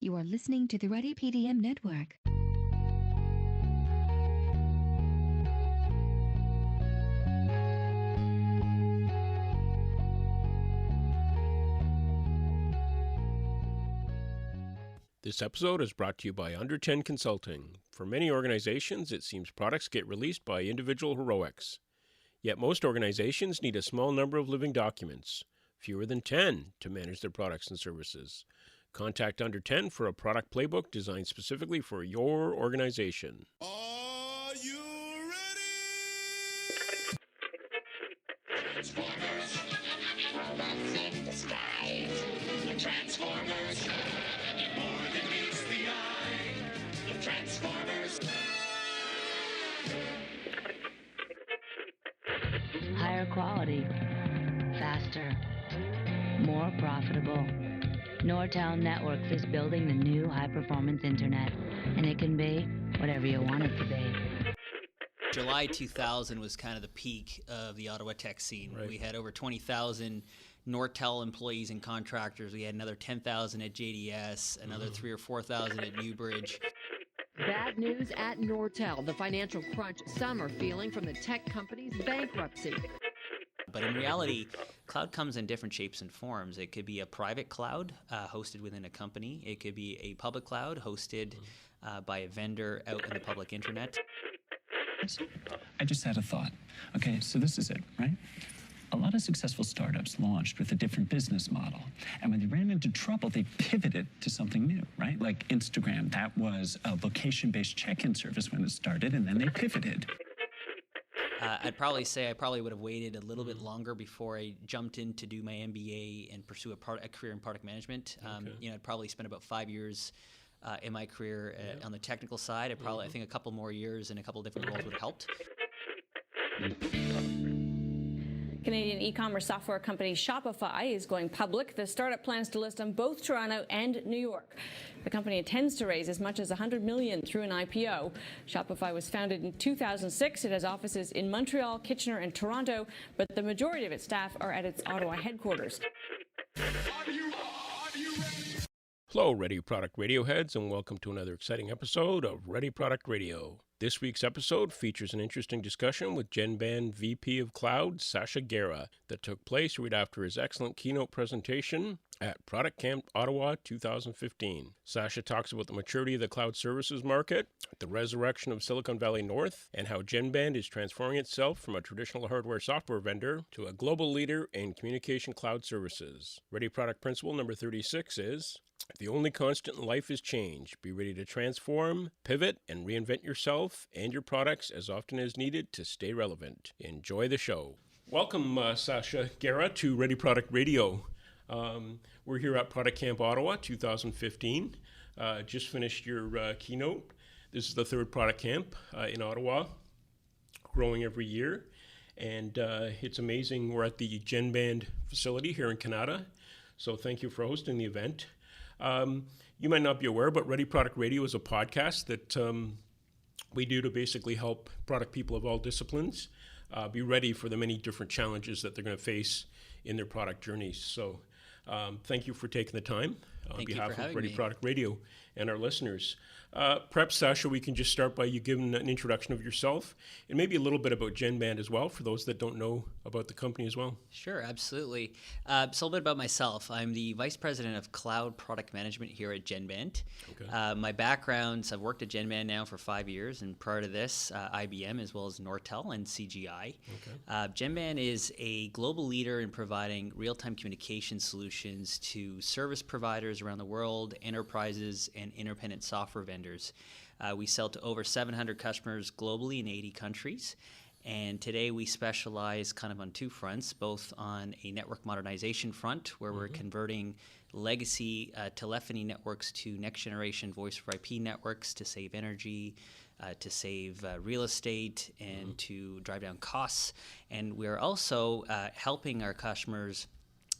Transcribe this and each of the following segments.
You are listening to the Ready PDM Network. This episode is brought to you by Under 10 Consulting. For many organizations, it seems products get released by individual heroics. Yet most organizations need a small number of living documents, fewer than 10, to manage their products and services. Contact Under 10 for a product playbook designed specifically for your organization. Are you ready? Transformers, robots in disguise. The Transformers, more than meets the eye. The Transformers. Higher quality, faster, more profitable. Nortel Networks is building the new high-performance internet, and it can be whatever you want it to be. July 2000 was kind of the peak of the Ottawa tech scene. Right. We had over 20,000 Nortel employees and contractors. We had another 10,000 at JDS, another 3,000 or 4,000 at Newbridge. Bad news at Nortel, the financial crunch some are feeling from the tech company's bankruptcy. But in reality, cloud comes in different shapes and forms. It could be a private cloud hosted within a company. It could be a public cloud hosted by a vendor out in the public internet. I just had a thought. Okay, so this is it, right? A lot of successful startups launched with a different business model. And when they ran into trouble, they pivoted to something new, right? Like Instagram, that was a location-based check-in service when it started, and then they pivoted. I'd probably say I probably would have waited a little bit longer before I jumped in to do my MBA and pursue a career in product management. I'd probably spent about 5 years in my career on the technical side. I think a couple more years in a couple different roles would have helped. Canadian e-commerce software company Shopify is going public. The startup plans to list on both Toronto and New York. The company intends to raise as much as $100 million through an IPO. Shopify was founded in 2006. It has offices in Montreal, Kitchener, and Toronto, but the majority of its staff are at its Ottawa headquarters. Are you ready? Hello, Ready Product Radio heads, and welcome to another exciting episode of Ready Product Radio. This week's episode features an interesting discussion with GENBAND VP of Cloud, Sacha Gera, that took place right after his excellent keynote presentation at Product Camp Ottawa 2015. Sacha talks about the maturity of the cloud services market, the resurrection of Silicon Valley North, and how GENBAND is transforming itself from a traditional hardware software vendor to a global leader in communication cloud services. Ready Product Principle number 36 is: the only constant in life is change. Be ready to transform, pivot, and reinvent yourself and your products as often as needed to stay relevant. Enjoy the show. Welcome, Sacha Gera, to Ready Product Radio. We're here at Product Camp Ottawa 2015. Just finished your keynote. This is the third Product Camp in Ottawa, growing every year. And it's amazing. We're at the GENBAND facility here in Canada. So thank you for hosting the event. You might not be aware, but Ready Product Radio is a podcast that we do to basically help product people of all disciplines be ready for the many different challenges that they're going to face in their product journeys. So thank you for taking the time on behalf of Ready Product Radio and our listeners. Perhaps, Sacha, we can just start by you giving an introduction of yourself and maybe a little bit about GENBAND as well, for those that don't know about the company as well. Sure, absolutely. So a little bit about myself. I'm the Vice President of Cloud Product Management here at GENBAND. Okay. My backgrounds, I've worked at GENBAND now for 5 years, and prior to this, IBM as well as Nortel and CGI. Okay. GENBAND is a global leader in providing real-time communication solutions to service providers around the world, enterprises, and independent software vendors. We sell to over 700 customers globally in 80 countries. And today we specialize kind of on two fronts, both on a network modernization front, where we're converting legacy telephony networks to next generation voice over IP networks to save energy, to save real estate, and to drive down costs. And we're also helping our customers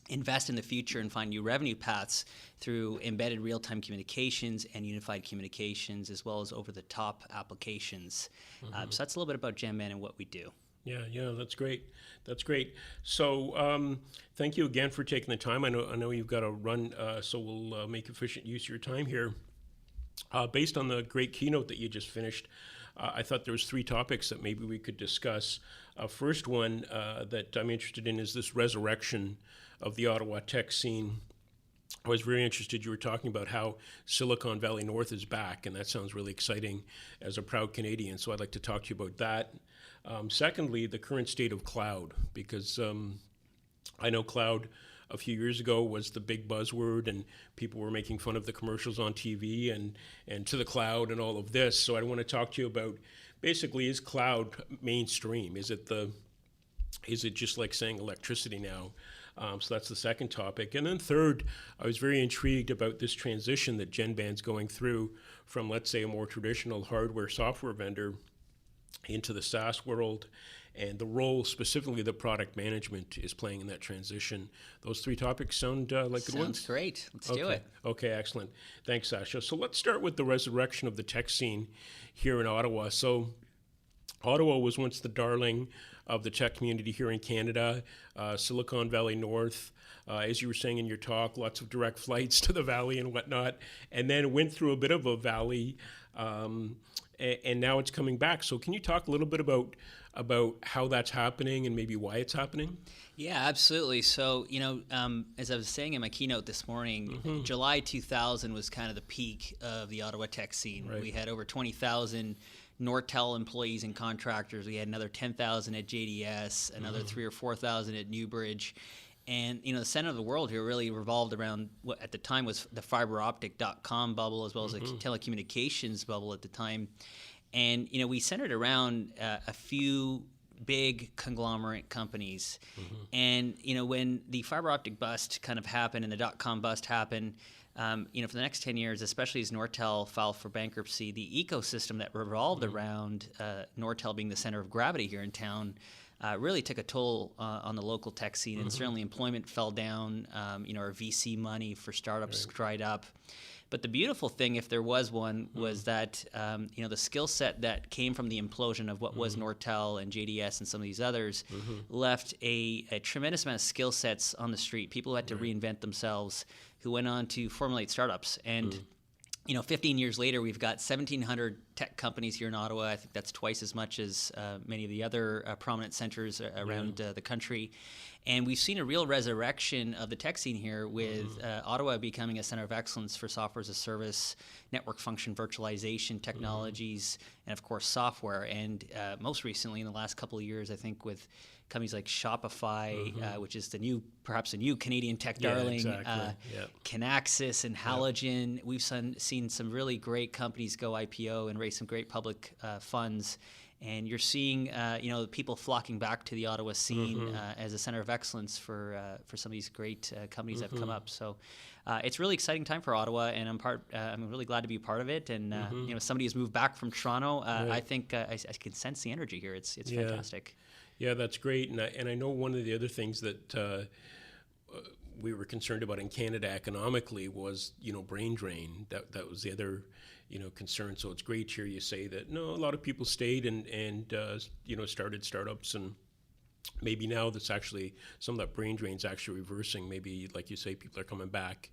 invest in the future and find new revenue paths through embedded real-time communications and unified communications, as well as over-the-top applications. So that's a little bit about GENBAND and what we do. Yeah, that's great. That's great. So thank you again for taking the time. I know you've got to run, so we'll make efficient use of your time here. Based on the great keynote that you just finished, I thought there was 3 topics that maybe we could discuss. First one that I'm interested in is this resurrection of the Ottawa tech scene. I was very interested. You were talking about how Silicon Valley North is back, and that sounds really exciting as a proud Canadian. So I'd like to talk to you about that. Secondly, the current state of cloud, because I know cloud a few years ago was the big buzzword, and people were making fun of the commercials on TV and to the cloud and all of this. So I want to talk to you about basically, is cloud mainstream? Is it just like saying electricity now? So that's the second topic. And then third, I was very intrigued about this transition that GENBAND's going through from, let's say, a more traditional hardware software vendor into the SaaS world, and the role specifically that product management is playing in that transition. Those 3 topics sound like good ones? Sounds great. Let's do it. Okay, excellent. Thanks, Sacha. So let's start with the resurrection of the tech scene here in Ottawa. So Ottawa was once the darling of the tech community here in Canada, Silicon Valley North. As you were saying in your talk, lots of direct flights to the valley and whatnot, and then went through a bit of a valley, and now it's coming back. So can you talk a little bit about how that's happening and maybe why it's happening? Yeah, absolutely. So, as I was saying in my keynote this morning, July 2000 was kind of the peak of the Ottawa tech scene. Right. We had over 20,000 Nortel employees and contractors. We had another 10,000 at JDS, another 3,000 or 4,000 at Newbridge. And, the center of the world here really revolved around what at the time was the fiber optic.com bubble, as well as the telecommunications bubble at the time. And, we centered around a few big conglomerate companies. And, when the fiber optic bust kind of happened and the .com bust happened, for the next 10 years, especially as Nortel filed for bankruptcy, the ecosystem that revolved around Nortel being the center of gravity here in town really took a toll on the local tech scene, and certainly employment fell down. Our VC money for startups dried up. But the beautiful thing, if there was one, was that the skill set that came from the implosion of what was Nortel and JDS and some of these others left a tremendous amount of skill sets on the street. People who had to reinvent themselves, who went on to formulate startups. And 15 years later, we've got 1,700 tech companies here in Ottawa. I think that's twice as much as many of the other prominent centers around the country. And we've seen a real resurrection of the tech scene here with Ottawa becoming a center of excellence for software as a service, network function virtualization technologies, and of course software. And most recently in the last couple of years, I think with companies like Shopify, which is perhaps a new Canadian tech darling, Kinaxis and Halogen. We've seen some really great companies go IPO and raise some great public funds. And you're seeing, people flocking back to the Ottawa scene as a center of excellence for some of these great companies that have come up. So it's a really exciting time for Ottawa, and I'm really glad to be part of it. And somebody who's moved back from Toronto. I think I can sense the energy here. It's fantastic. Yeah, that's great. And I know one of the other things that we were concerned about in Canada economically was, brain drain. That was the other, concern. So it's great to hear you say that, no, a lot of people stayed and started startups, and maybe now that's actually, some of that brain drain's actually reversing. Maybe, like you say, people are coming back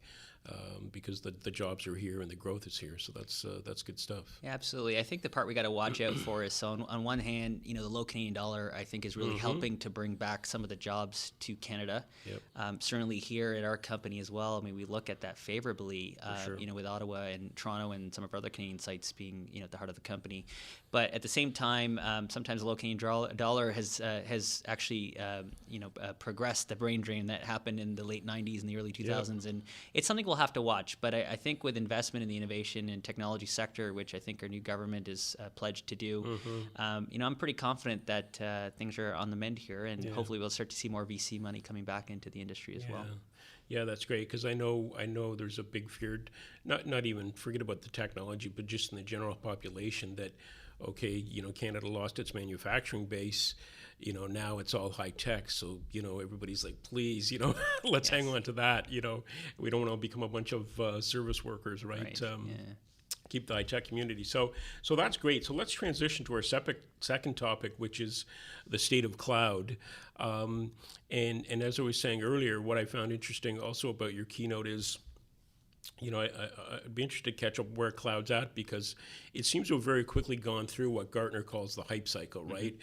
because the jobs are here and the growth is here. So that's good stuff. Yeah, absolutely. I think the part we got to watch out for is, so on one hand, the low Canadian dollar, I think, is really helping to bring back some of the jobs to Canada. Yep. Certainly here at our company as well. I mean, we look at that favorably, with Ottawa and Toronto and some of our other Canadian sites being, at the heart of the company. But at the same time, sometimes the low Canadian dollar has actually, progressed the brain drain that happened in the late 90s and the early 2000s. And it's something we'll have to watch. But I think with investment in the innovation and technology sector, which I think our new government is pledged to do, I'm pretty confident that things are on the mend here, and hopefully we'll start to see more VC money coming back into the industry as well. Yeah, that's great, because I know there's a big fear, not even forget about the technology, but just in the general population that, okay, Canada lost its manufacturing base, now it's all high tech. So, everybody's like, please, let's hang on to that. We don't want to become a bunch of service workers, right? keep the high-tech community. So that's great. So let's transition to our second topic, which is the state of cloud. And as I was saying earlier, what I found interesting also about your keynote is, I'd be interested to catch up where cloud's at, because it seems to have very quickly gone through what Gartner calls the hype cycle, right?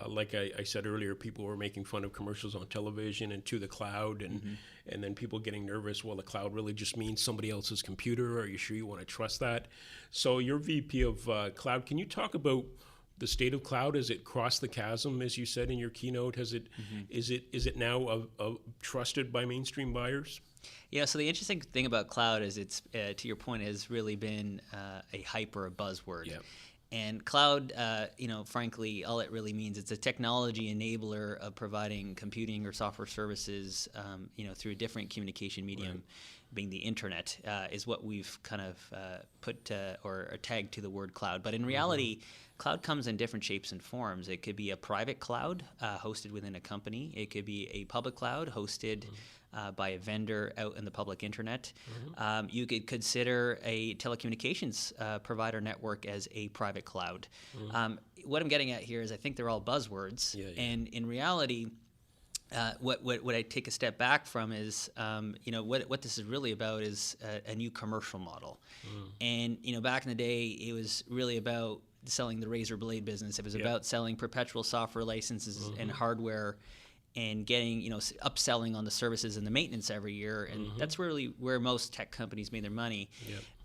Like I said earlier, people were making fun of commercials on television and to the cloud, and then people getting nervous. Well, the cloud really just means somebody else's computer. Are you sure you want to trust that? So you're VP of Cloud. Can you talk about the state of cloud? Has it crossed the chasm, as you said in your keynote? Is it now trusted by mainstream buyers? Yeah, so the interesting thing about cloud is it's, to your point, has really been a hype or a buzzword. Yep. And cloud, frankly, all it really means, it's a technology enabler of providing computing or software services, through a different communication medium, being the internet, is what we've kind of put or tagged to the word cloud. But in reality, cloud comes in different shapes and forms. It could be a private cloud hosted within a company. It could be a public cloud hosted by a vendor out in the public internet. You could consider a telecommunications provider network as a private cloud. What I'm getting at here is I think they're all buzzwords. And in reality, what I take a step back from is, what this is really about is a new commercial model. And, back in the day, it was really about selling the razor blade business. It was about selling perpetual software licenses and hardware, and getting, upselling on the services and the maintenance every year. And that's really where most tech companies made their money.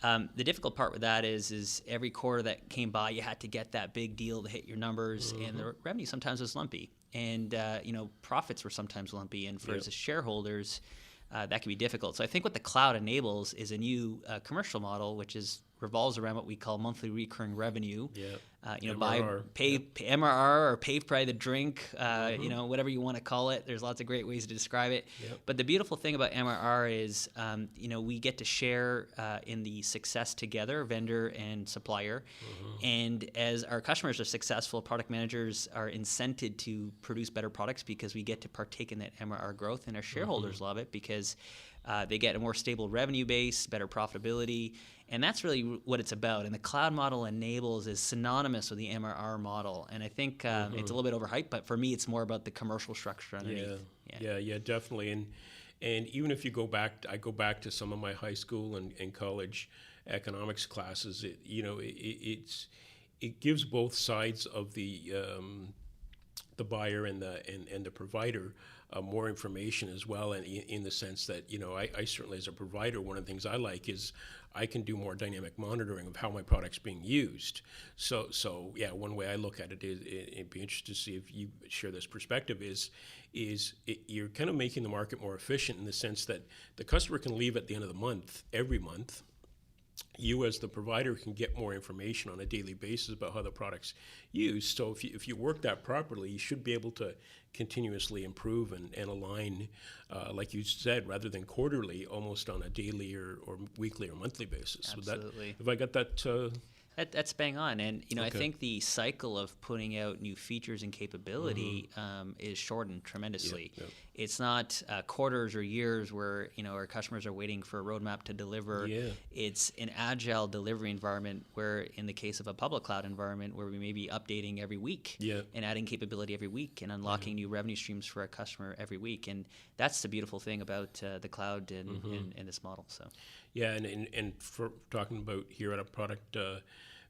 The difficult part with that is every quarter that came by, you had to get that big deal to hit your numbers, and the revenue sometimes was lumpy. And, profits were sometimes lumpy. And for as shareholders, that can be difficult. So I think what the cloud enables is a new commercial model, which revolves around what we call monthly recurring revenue. Pay MRR or pay by the drink, whatever you want to call it. There's lots of great ways to describe it. But the beautiful thing about MRR is, we get to share in the success together, vendor and supplier. And as our customers are successful, product managers are incented to produce better products because we get to partake in that MRR growth, and our shareholders love it because they get a more stable revenue base, better profitability. And that's really what it's about. And the cloud model enables is synonymous with the MRR model. And I think it's a little bit overhyped, but for me, it's more about the commercial structure underneath. Yeah, definitely. And even if you go back, I go back to some of my high school and college economics classes. It gives both sides of the buyer and the provider more information as well, and in the sense that I certainly, as a provider, one of the things I like is I can do more dynamic monitoring of how my product's being used. So one way I look at it is, it'd be interesting to see if you share this perspective, you're kind of making the market more efficient in the sense that the customer can leave at the end of the month, every month. You as the provider can get more information on a daily basis about how the product's used. So if you work that properly, you should be able to continuously improve and align, like you said, rather than quarterly, almost on a daily or weekly or monthly basis. Absolutely. Have I got that? That's bang on. And, I think the cycle of putting out new features and capability is shortened tremendously. It's not quarters or years where, our customers are waiting for a roadmap to deliver. It's an agile delivery environment where, in the case of a public cloud environment, where we may be updating every week and adding capability every week and unlocking new revenue streams for our customer every week. And that's the beautiful thing about the cloud and this model. So. Yeah, and for talking about here at a product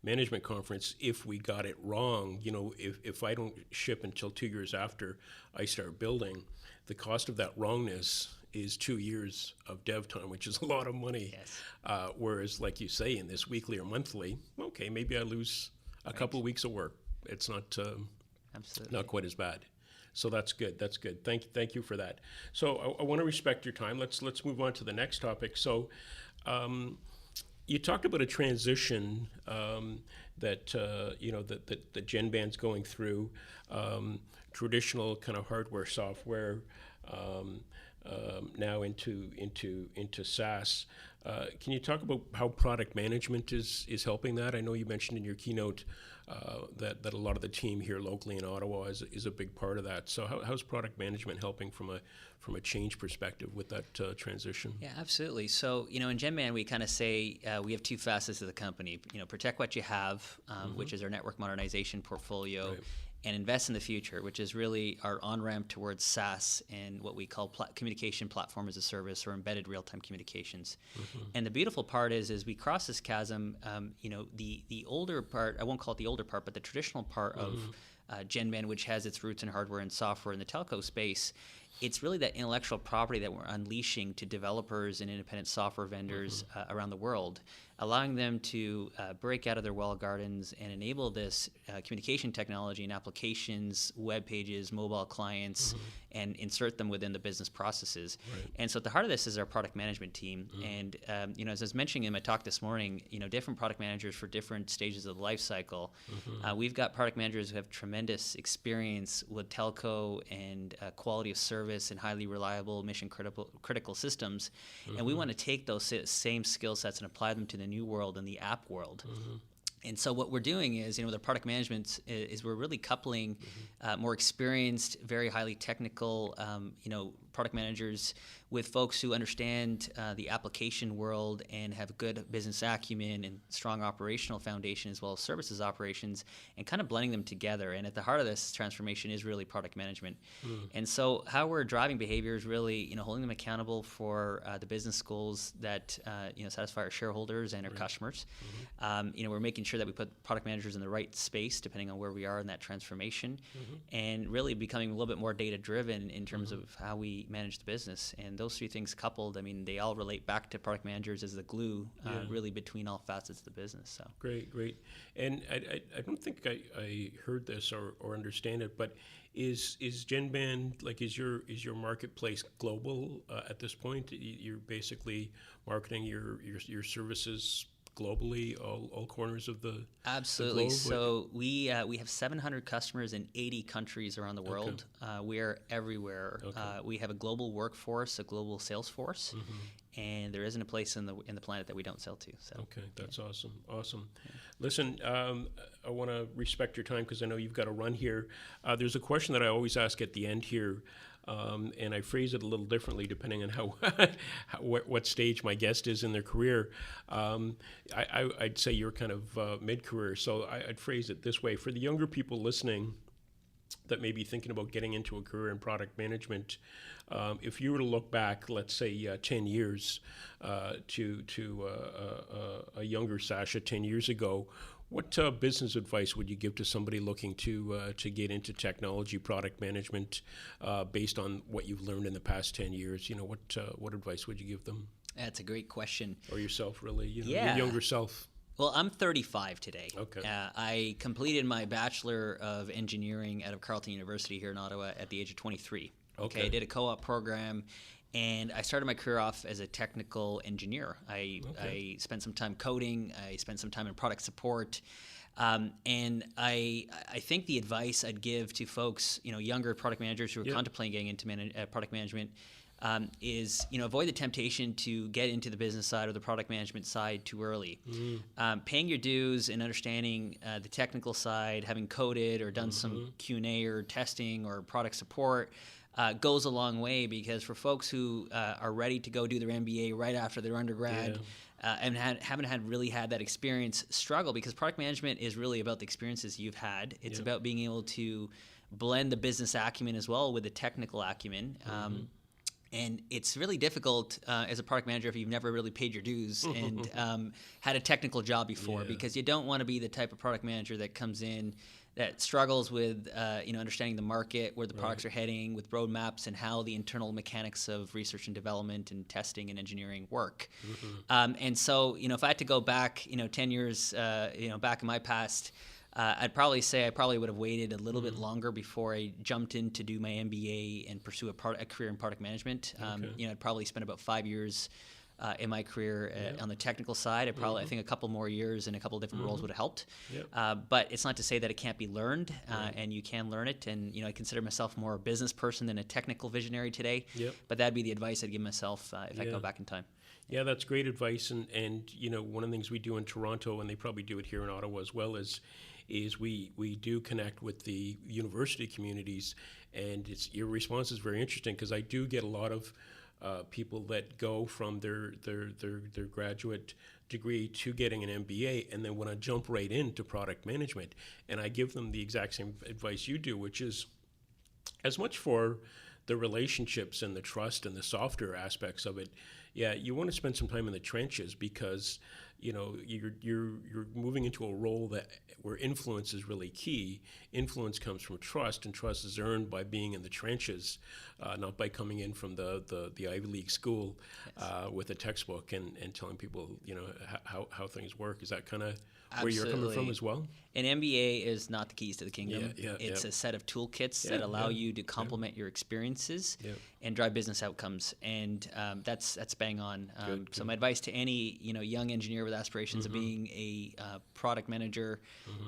management conference, if we got it wrong, if I don't ship until 2 years after I start building, the cost of that wrongness is 2 years of dev time, which is a lot of money. Whereas, like you say, in this weekly or monthly, okay, maybe I lose a couple of weeks of work. It's not not quite as bad. So that's good. That's good. Thank you for that. So I want to respect your time. Let's move on to the next topic. So you talked about a transition that GENBAND's going through, traditional kind of hardware, software, now into SaaS. Can you talk about how product management is helping that? I know you mentioned in your keynote that a lot of the team here locally in Ottawa is a big part of that. So how's product management helping from a change perspective with that transition? Yeah, absolutely. So, in GenBand, we kind of say we have two facets of the company. Protect what you have, which is our network modernization portfolio, right, and invest in the future, which is really our on-ramp towards SaaS and what we call communication platform as a service, or embedded real-time communications. And the beautiful part is we cross this chasm. The older part, I won't call it the older part, but the traditional part of GenBand, which has its roots in hardware and software in the telco space, it's really that intellectual property that we're unleashing to developers and independent software vendors around the world, allowing them to break out of their walled gardens and enable this communication technology in applications, web pages, mobile clients, and insert them within the business processes. Right. And so at the heart of this is our product management team. And as I was mentioning in my talk this morning, different product managers for different stages of the life cycle. We've got product managers who have tremendous experience with telco and quality of service and highly reliable mission critical systems. And we want to take those same skill sets and apply them to the new world and the app world. And so what we're doing is, with our product management, is we're really coupling more experienced, very highly technical, product managers with folks who understand the application world and have good business acumen and strong operational foundation, as well as services operations, and kind of blending them together. And at the heart of this transformation is really product management. And so how we're driving behavior is really, holding them accountable for the business goals that, satisfy our shareholders and our customers. We're making sure that we put product managers in the right space, depending on where we are in that transformation, and really becoming a little bit more data-driven in terms of how we manage the business. And those three things coupled, they all relate back to product managers as the glue, really between all facets of the business. So great. And I don't think I heard this or understand it, but is GenBand, is your marketplace global at this point? You're basically marketing your services globally, all corners of the Absolutely. The globe? So we have 700 customers in 80 countries around the world. We are everywhere. We have a global workforce, a global sales force, and there isn't a place in the planet that we don't sell to. So that's awesome. Yeah. Listen, I want to respect your time because I know you've got to run here. There's a question that I always ask at the end here. And I phrase it a little differently depending on what stage my guest is in their career. I'd say you're kind of mid-career, so I'd phrase it this way. For the younger people listening that may be thinking about getting into a career in product management, if you were to look back, let's say 10 years to a younger Sacha 10 years ago, what business advice would you give to somebody looking to get into technology product management based on what you've learned in the past 10 years? What advice would you give them? That's a great question. Or yourself, really? Your younger self. Well, I'm 35 today. Okay. I completed my Bachelor of Engineering out of Carleton University here in Ottawa at the age of 23. Okay. I did a co-op program. And I started my career off as a technical engineer. I spent some time coding. I spent some time in product support. And I think the advice I'd give to folks, younger product managers who are contemplating getting into product management is, avoid the temptation to get into the business side or the product management side too early. Paying your dues and understanding the technical side, having coded or done some Q&A or testing or product support, goes a long way, because for folks who are ready to go do their MBA right after their undergrad and haven't really had that experience, struggle, because product management is really about the experiences you've had. It's about being able to blend the business acumen as well with the technical acumen. And it's really difficult as a product manager if you've never really paid your dues and had a technical job before, because you don't want to be the type of product manager that comes in that struggles with understanding the market, where the products are heading, with roadmaps and how the internal mechanics of research and development and testing and engineering work. And so, if I had to go back, 10 years, back in my past, I'd probably say I probably would have waited a little bit longer before I jumped in to do my MBA and pursue a career in product management. I'd probably spent about 5 years in my career on the technical side. I think a couple more years and a couple different roles would have helped. But it's not to say that it can't be learned, and you can learn it. And I consider myself more a business person than a technical visionary today. But that'd be the advice I'd give myself if I go back in time. Yeah, that's great advice. And one of the things we do in Toronto, and they probably do it here in Ottawa as well, is we do connect with the university communities. And your response is very interesting, because I do get a lot of people that go from their graduate degree to getting an MBA and then want to jump right into product management. And I give them the exact same advice you do, which is as much for the relationships and the trust and the softer aspects of it. Yeah, you want to spend some time in the trenches, because you're moving into a role where influence is really key. Influence comes from trust, and trust is earned by being in the trenches, not by coming in from the Ivy League school with a textbook and telling people how things work. Is that kind of where you're coming from as well? An MBA is not the keys to the kingdom. It's a set of toolkits that allow you to complement your experiences and drive business outcomes. And that's bang on. So my advice to any young engineer with aspirations of being a product manager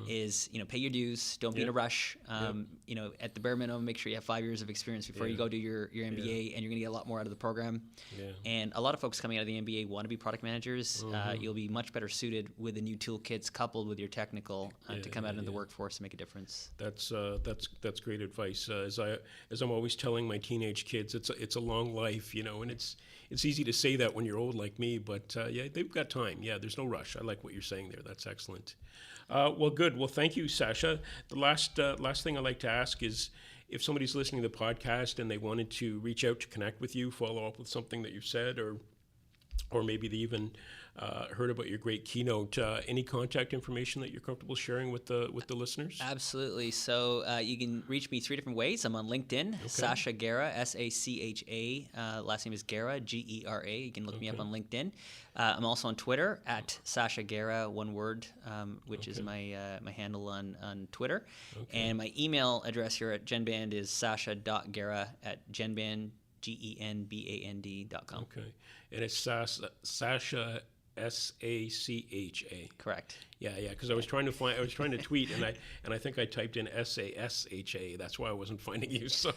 is pay your dues. Don't be in a rush. At the bare minimum, make sure you have 5 years of experience before you go do your MBA, and you're going to get a lot more out of the program. And a lot of folks coming out of the MBA want to be product managers. You'll be much better suited with the new toolkits coupled with your technical to come out into the workforce and make a difference. That's great advice. As I'm always telling my teenage kids, it's a long life, and it's easy to say that when you're old like me, but they've got time. There's no rush. I like what you're saying there. That's excellent. Well, good. Well, thank you, Sacha. The last thing I'd like to ask is, if somebody's listening to the podcast and they wanted to reach out to connect with you, follow up with something that you've said, or maybe they even heard about your great keynote, any contact information that you're comfortable sharing with the listeners? Absolutely. So you can reach me 3 different ways. I'm on LinkedIn, Sacha Gera, S-A-C-H-A. Last name is Gera, G-E-R-A. You can look me up on LinkedIn. I'm also on Twitter at Sacha Gera, one word, which is my handle on Twitter. And my email address here at GENBAND is sasha.gera@genband, GENBAND.com. Okay. And it's Sacha, S-A-C-H-A. Correct. Yeah, because I was trying to tweet, and I think I typed in S-A-S-H-A. That's why I wasn't finding you. So,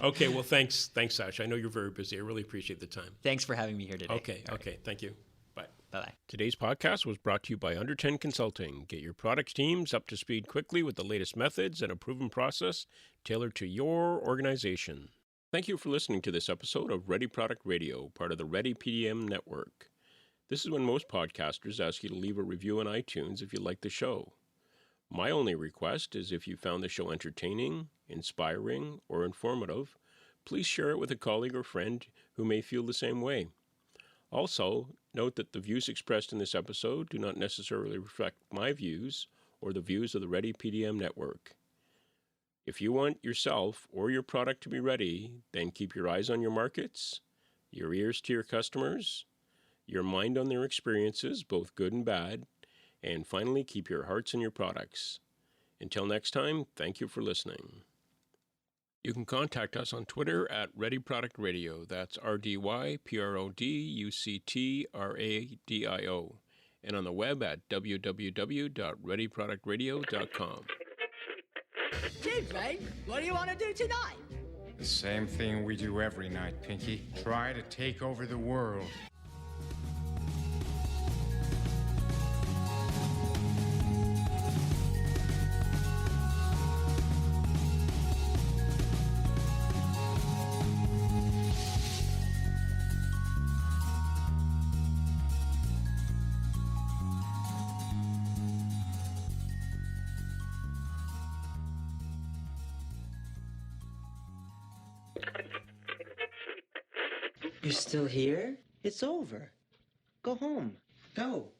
okay. Well, thanks, Sacha. I know you're very busy. I really appreciate the time. Thanks for having me here today. Okay. Thank you. Bye. Bye-bye. Today's podcast was brought to you by Under 10 Consulting. Get your product teams up to speed quickly with the latest methods and a proven process tailored to your organization. Thank you for listening to this episode of Ready Product Radio, part of the Ready PDM network. This is when most podcasters ask you to leave a review on iTunes if you like the show. My only request is, if you found the show entertaining, inspiring, or informative, please share it with a colleague or friend who may feel the same way. Also, note that the views expressed in this episode do not necessarily reflect my views or the views of the Ready PDM network. If you want yourself or your product to be ready, then keep your eyes on your markets, your ears to your customers, your mind on their experiences, both good and bad, and finally, keep your hearts in your products. Until next time, thank you for listening. You can contact us on Twitter at Ready Product Radio. That's RDYPRODUCTRADIO. And on the web at www.readyproductradio.com. Gee, Ray, what do you want to do tonight? The same thing we do every night, Pinky. Try to take over the world. You're still here? It's over. Go home. Go.